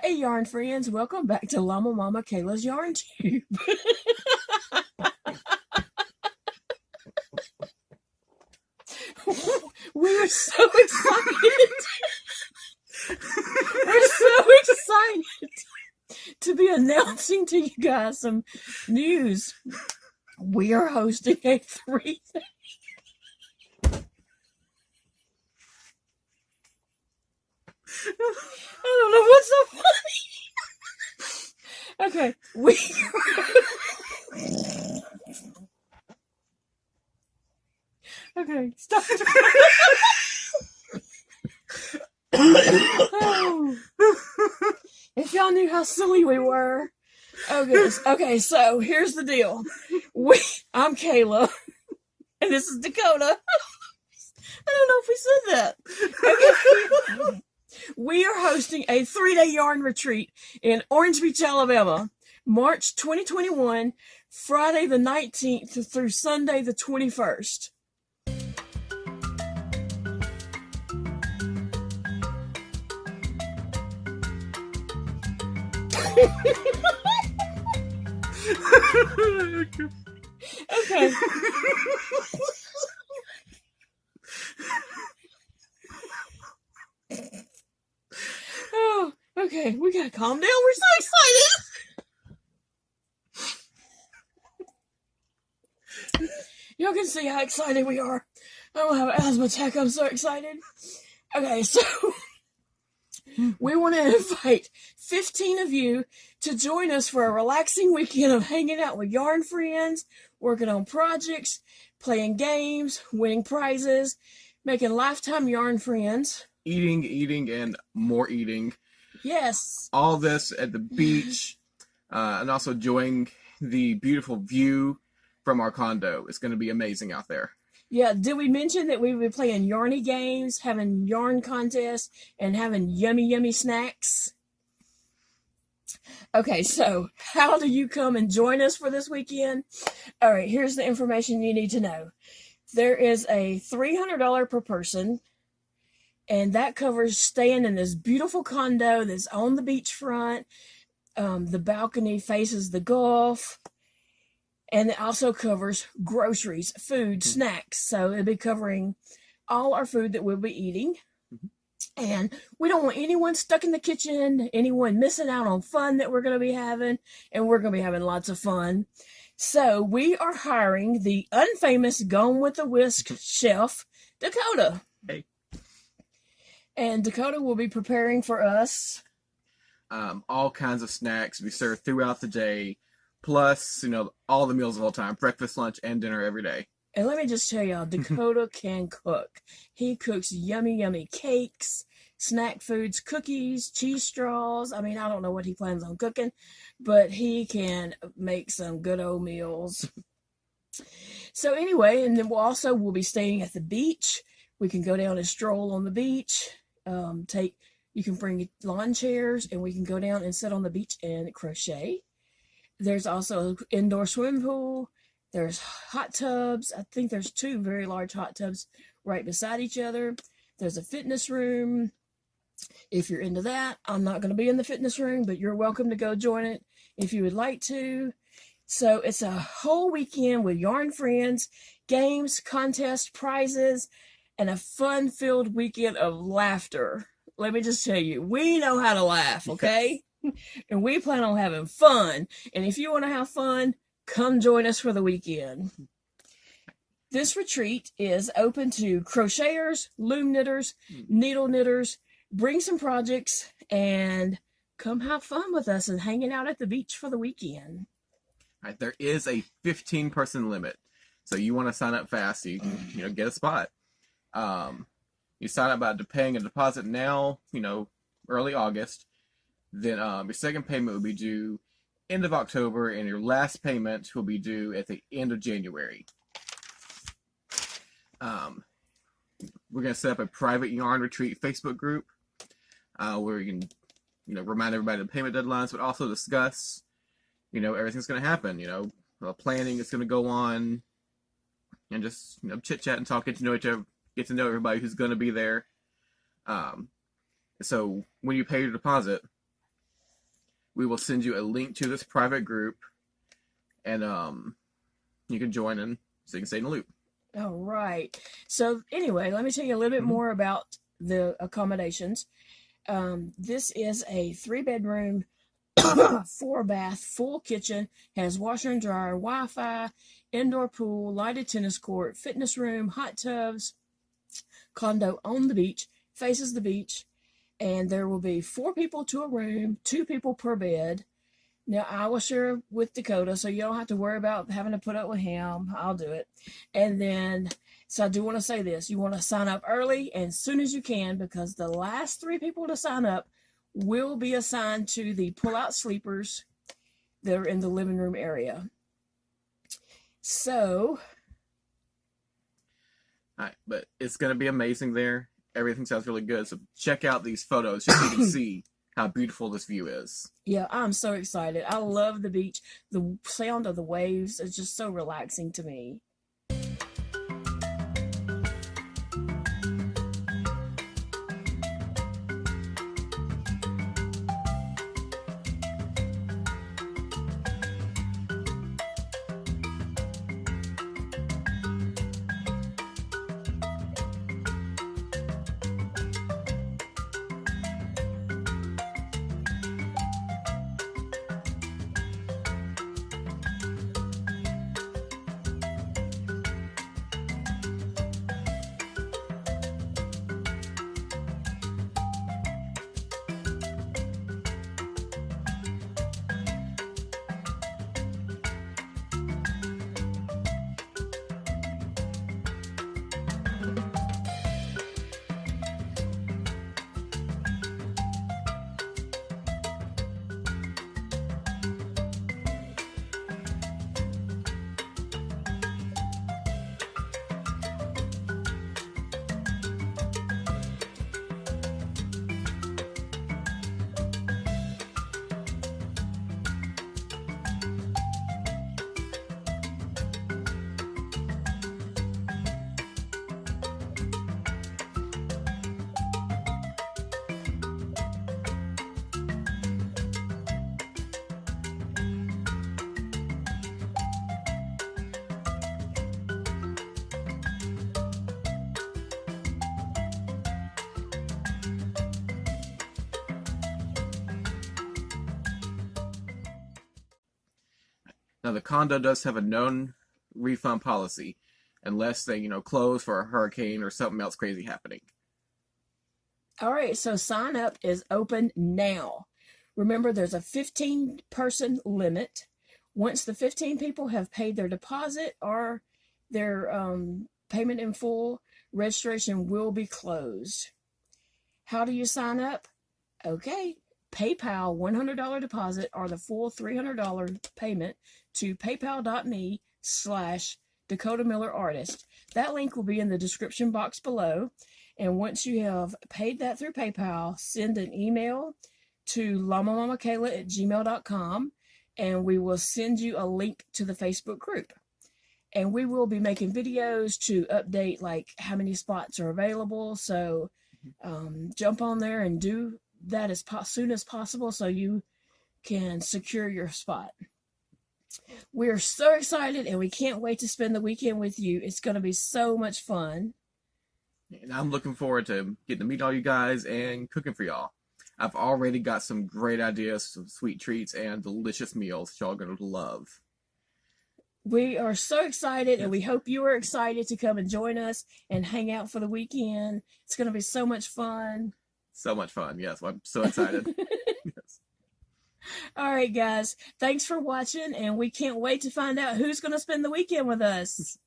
Hey yarn friends, welcome back to LlamaMamaKayla's Yarn Tube. We are so excited. We're so excited to be announcing to you guys some news. We are hosting a 3 I don't know what's so funny. Okay, Okay, stop. Oh. If y'all knew how silly we were. Oh goodness. Okay, so here's the deal. I'm Kayla, and this is Dakota. I don't know if we said that. Okay. We are hosting a 3-day yarn retreat in Orange Beach, Alabama, March 2021, Friday the 19th through Sunday the 21st. Okay. Oh, okay. We gotta calm down. We're so excited. Y'all can see how excited we are. I don't have an asthma attack. I'm so excited. Okay, so we want to invite 15 of you to join us for a relaxing weekend of hanging out with yarn friends, working on projects, playing games, winning prizes, making lifetime yarn friends. Eating, and more eating. Yes. All this at the beach, and also enjoying the beautiful view from our condo. It's going to be amazing out there. Yeah, did we mention that we would be playing yarny games, having yarn contests, and having yummy snacks? Okay, so how do you come and join us for this weekend? All right, here's the information you need to know. There is a $300 per person, and that covers staying in this beautiful condo that's on the beachfront. The balcony faces the Gulf. And it also covers groceries, food, snacks. So it'll be covering all our food that we'll be eating. And we don't want anyone stuck in the kitchen, anyone missing out on fun that we're going to be having. And we're going to be having lots of fun. So we are hiring the unfamous Gone with the Whisk chef, Dakota. Hey. And Dakota will be preparing for us all kinds of snacks we serve throughout the day. Plus, all the meals of all time, breakfast, lunch, and dinner every day. And let me just tell y'all, Dakota can cook. He cooks yummy cakes, snack foods, cookies, cheese straws. I mean, I don't know what he plans on cooking, but he can make some good old meals. So anyway, and then we'll be staying at the beach. We can go down and stroll on the beach. You can bring lawn chairs, and we can go down and sit on the beach and crochet. There's also an indoor swimming pool. There's hot tubs. I think there's 2 very large hot tubs right beside each other. There's a fitness room. If you're into that, I'm not going to be in the fitness room, but you're welcome to go join it if you would like to. So it's a whole weekend with yarn friends, games, contests, prizes, and a fun-filled weekend of laughter. Let me just tell you, we know how to laugh, okay? And we plan on having fun. And if you want to have fun, come join us for the weekend. This retreat is open to crocheters, loom knitters, needle knitters. Bring some projects and come have fun with us and hanging out at the beach for the weekend. All right, there is a 15-person limit. So you want to sign up fast so you can get a spot. You sign up by paying a deposit now, early August. Then your second payment will be due end of October, and your last payment will be due at the end of January. We're going to set up a private yarn retreat Facebook group where we can, remind everybody of the payment deadlines, but also discuss, everything's going to happen. Planning is going to go on, and just chit chat and talk, get to know each other, get to know everybody who's going to be there. So when you pay your deposit, we will send you a link to this private group, and you can join in so you can stay in the loop. All right. So anyway, let me tell you a little bit more about the accommodations. This is a 3-bedroom, 4-bath, full kitchen, has washer and dryer, Wi-Fi, indoor pool, lighted tennis court, fitness room, hot tubs, condo on the beach, faces the beach, and there will be 4 people to a room, 2 people per bed. Now, I will share with Dakota, so you don't have to worry about having to put up with him. I'll do it. And then, so I do want to say this. You want to sign up early and as soon as you can, because the last 3 people to sign up will be assigned to the pull-out sleepers that are in the living room area. So, all right, but it's going to be amazing there. Everything sounds really good. So check out these photos just so you can see how beautiful this view is. Yeah, I'm so excited. I love the beach. The sound of the waves is just so relaxing to me. Now, the condo does have a known refund policy unless they, close for a hurricane or something else crazy happening. All right, so sign up is open now. Remember, there's a 15-person limit. Once the 15 people have paid their deposit or their payment in full, registration will be closed. How do you sign up? Okay, PayPal $100 deposit or the full $300 payment to paypal.me/Dakota Miller Artist. That link will be in the description box below. And once you have paid that through PayPal, send an email to LlamaMamaKayla@gmail.com and we will send you a link to the Facebook group. And we will be making videos to update like how many spots are available. So jump on there and do that as soon as possible so you can secure your spot. We're so excited and we can't wait to spend the weekend with you. It's going to be so much fun. And I'm looking forward to getting to meet all you guys and cooking for y'all. I've already got some great ideas, some sweet treats, and delicious meals y'all are going to love. We are so excited, and we hope you are excited to come and join us and hang out for the weekend. It's going to be so much fun. So much fun. Yes, I'm so excited. Yes. All right, guys. Thanks for watching, and we can't wait to find out who's going to spend the weekend with us.